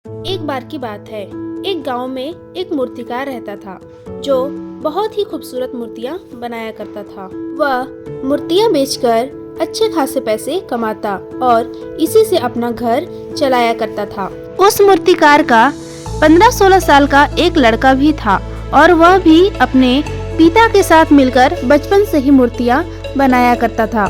एक बार की बात है। एक गांव में एक मूर्तिकार रहता था जो बहुत ही खूबसूरत मूर्तियां बनाया करता था। वह मूर्तियां बेचकर अच्छे खासे पैसे कमाता और इसी से अपना घर चलाया करता था। उस मूर्तिकार का 15-16 साल का एक लड़का भी था और वह भी अपने पिता के साथ मिलकर बचपन से ही मूर्तियां बनाया करता था।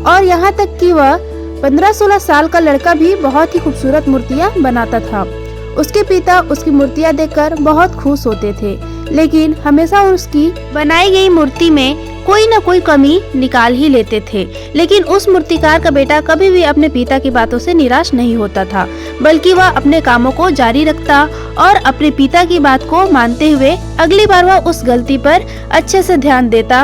और यहाँ तक कि वह 15-16 साल का लड़का भी बहुत ही खूबसूरत मूर्तियां बनाता था। उसके पिता उसकी मूर्तियां देखकर बहुत खुश होते थे, लेकिन हमेशा उसकी बनाई गई मूर्ति में कोई न कोई कमी निकाल ही लेते थे। लेकिन उस मूर्तिकार का बेटा कभी भी अपने पिता की बातों से निराश नहीं होता था, बल्कि वह अपने कामों को जारी रखता और अपने पिता की बात को मानते हुए अगली बार वह उस गलती पर अच्छे से ध्यान देता।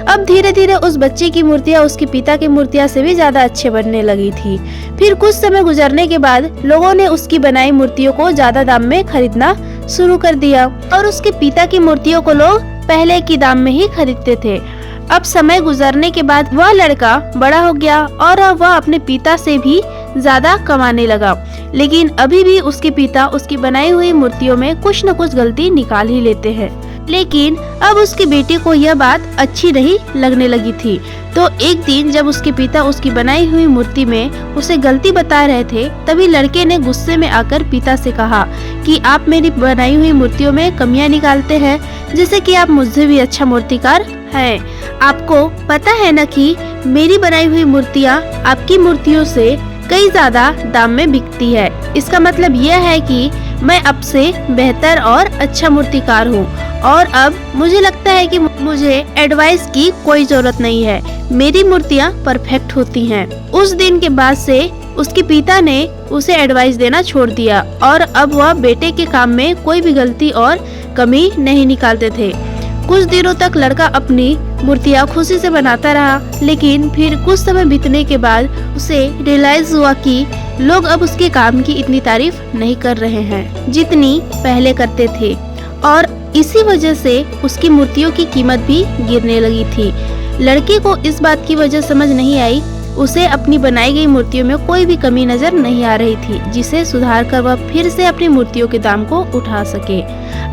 अब धीरे धीरे उस बच्चे की मूर्तियाँ उसके पिता की मूर्तियाँ से भी ज्यादा अच्छे बनने लगी थी। फिर कुछ समय गुजरने के बाद लोगों ने उसकी बनाई मूर्तियों को ज्यादा दाम में खरीदना शुरू कर दिया और उसके पिता की मूर्तियों को लोग पहले की दाम में ही खरीदते थे। अब समय गुजरने के बाद वह लड़का बड़ा हो गया और अब वह अपने पिता से भी ज्यादा कमाने लगा, लेकिन अभी भी उसके पिता उसकी बनाई हुई मूर्तियों में कुछ न कुछ गलती निकाल ही लेते हैं। लेकिन अब उसके बेटे को यह बात अच्छी नहीं लगने लगी थी। तो एक दिन जब उसके पिता उसकी बनाई हुई मूर्ति में उसे गलती बता रहे थे, तभी लड़के ने गुस्से में आकर पिता से कहा कि आप मेरी बनाई हुई मूर्तियों में कमियां निकालते हैं, जैसे कि आप मुझसे भी अच्छा मूर्तिकार हैं। आपको पता है न कि मेरी बनाई हुई मूर्तियाँ आपकी मूर्तियों से कई ज्यादा दाम में बिकती है। इसका मतलब यह है कि मैं अब से बेहतर और अच्छा मूर्तिकार हूँ और अब मुझे लगता है कि मुझे एडवाइस की कोई जरूरत नहीं है, मेरी मूर्तियाँ परफेक्ट होती हैं। उस दिन के बाद से उसके पिता ने उसे एडवाइस देना छोड़ दिया और अब वह बेटे के काम में कोई भी गलती और कमी नहीं निकालते थे। कुछ दिनों तक लड़का अपनी मूर्तियाँ खुशी से बनाता रहा, लेकिन फिर कुछ समय बीतने के बाद उसे रियलाइज हुआ कि लोग अब उसके काम की इतनी तारीफ नहीं कर रहे हैं जितनी पहले करते थे, और इसी वजह से उसकी मूर्तियों की कीमत भी गिरने लगी थी। लड़के को इस बात की वजह समझ नहीं आई, उसे अपनी बनाई गई मूर्तियों में कोई भी कमी नजर नहीं आ रही थी, जिसे सुधार कर वह फिर से अपनी मूर्तियों के दाम को उठा सके।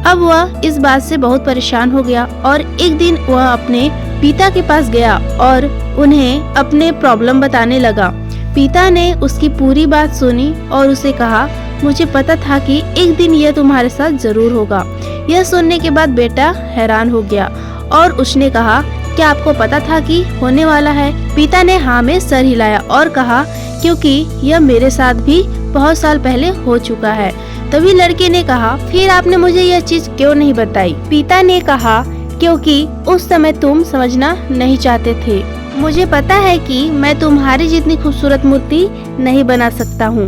अब वह इस बात से बहुत परेशान हो गया और एक दिन वह अपने पिता के पास गया और उन्हें अपने प्रॉब्लम बताने लगा। पिता ने उसकी पूरी बात सुनी और उसे कहा, मुझे पता था कि एक दिन यह तुम्हारे साथ जरूर होगा। यह सुनने के बाद बेटा हैरान हो गया और उसने कहा, क्या आपको पता था कि होने वाला है? पिता ने हाँ में सर हिलाया और कहा, क्योंकि यह मेरे साथ भी बहुत साल पहले हो चुका है। तभी लड़के ने कहा, फिर आपने मुझे यह चीज क्यों नहीं बताई? पिता ने कहा, क्योंकि उस समय तुम समझना नहीं चाहते थे। मुझे पता है कि मैं तुम्हारी जितनी खूबसूरत मूर्ति नहीं बना सकता हूँ,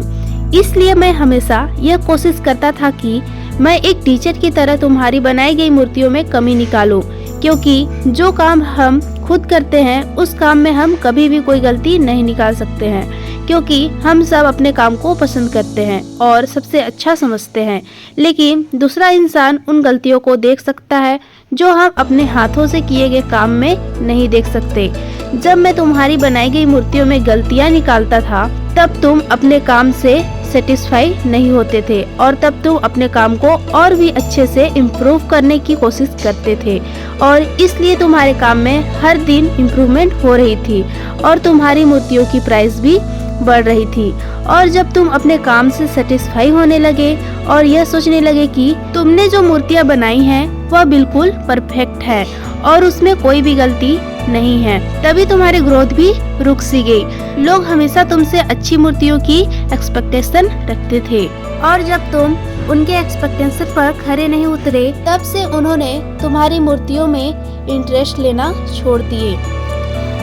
इसलिए मैं हमेशा यह कोशिश करता था कि मैं एक टीचर की तरह तुम्हारी बनाई गई मूर्तियों में कमी निकालूं, क्योंकि जो काम हम खुद करते हैं उस काम में हम कभी भी कोई गलती नहीं निकाल सकते हैं, क्योंकि हम सब अपने काम को पसंद करते हैं और सबसे अच्छा समझते हैं। लेकिन दूसरा इंसान उन गलतियों को देख सकता है जो हम अपने हाथों से किए गए काम में नहीं देख सकते। जब मैं तुम्हारी बनाई गई मूर्तियों में गलतियाँ निकालता था, तब तुम अपने काम से सेटिस्फाई नहीं होते थे और तब तुम अपने काम को और भी अच्छे से इम्प्रूव करने की कोशिश करते थे, और इसलिए तुम्हारे काम में हर दिन इम्प्रूवमेंट हो रही थी और तुम्हारी मूर्तियों की प्राइस भी बढ़ रही थी। और जब तुम अपने काम से सेटिस्फाई होने लगे और यह सोचने लगे कि तुमने जो मूर्तियाँ बनाई हैं वह बिल्कुल परफेक्ट है और उसमें कोई भी गलती नहीं है, तभी तुम्हारी ग्रोथ भी रुक सी गई। लोग हमेशा तुमसे अच्छी मूर्तियों की एक्सपेक्टेशन रखते थे और जब तुम उनके एक्सपेक्टेशन पर खरे नहीं उतरे, तब से उन्होंने तुम्हारी मूर्तियों में इंटरेस्ट लेना छोड़ दिए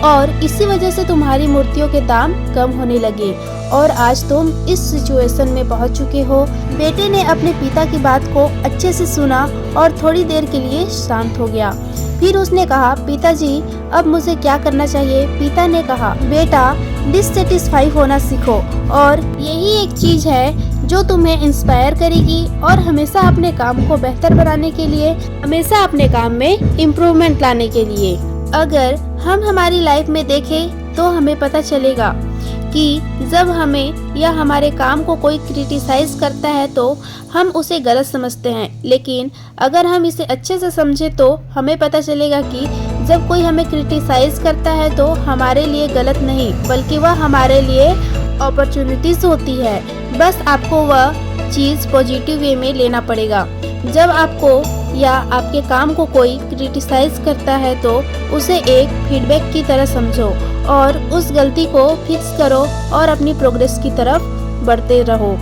और इसी वजह से तुम्हारी मूर्तियों के दाम कम होने लगे और आज तुम इस सिचुएशन में पहुंच चुके हो। बेटे ने अपने पिता की बात को अच्छे से सुना और थोड़ी देर के लिए शांत हो गया। फिर उसने कहा, पिताजी अब मुझे क्या करना चाहिए? पिता ने कहा, बेटा डिससेटिस्फाई होना सीखो और यही एक चीज है जो तुम्हें इंस्पायर करेगी और हमेशा अपने काम को बेहतर बनाने के लिए, हमेशा अपने काम में इम्प्रूवमेंट लाने के लिए। अगर हम हमारी लाइफ में देखें तो हमें पता चलेगा कि जब हमें या हमारे काम को कोई क्रिटिसाइज करता है तो हम उसे गलत समझते हैं, लेकिन अगर हम इसे अच्छे से समझें तो हमें पता चलेगा कि जब कोई हमें क्रिटिसाइज करता है तो हमारे लिए गलत नहीं बल्कि वह हमारे लिए अपॉर्चुनिटीज होती है। बस आपको वह चीज़ पॉजिटिव वे में लेना पड़ेगा। जब आपको या आपके काम को कोई क्रिटिसाइज करता है तो उसे एक फीडबैक की तरह समझो और उस गलती को फिक्स करो और अपनी प्रोग्रेस की तरफ बढ़ते रहो।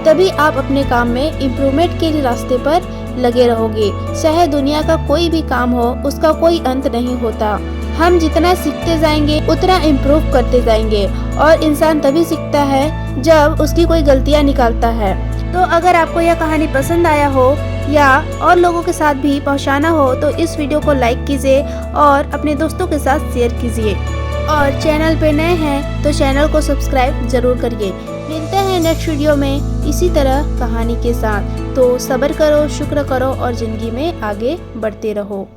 तभी आप अपने काम में इम्प्रूवमेंट के रास्ते पर लगे रहोगे। चाहे दुनिया का कोई भी काम हो, उसका कोई अंत नहीं होता। हम जितना सीखते जाएंगे उतना इम्प्रूव करते जाएंगे और इंसान तभी सीखता है जब उसकी कोई गलतियाँ निकालता है। तो अगर आपको यह कहानी पसंद आया हो या और लोगों के साथ भी पहुंचाना हो तो इस वीडियो को लाइक कीजिए और अपने दोस्तों के साथ शेयर कीजिए। और चैनल पे नए हैं तो चैनल को सब्सक्राइब जरूर करिए। मिलते हैं नेक्स्ट वीडियो में इसी तरह कहानी के साथ। तो सब्र करो, शुक्र करो और ज़िंदगी में आगे बढ़ते रहो।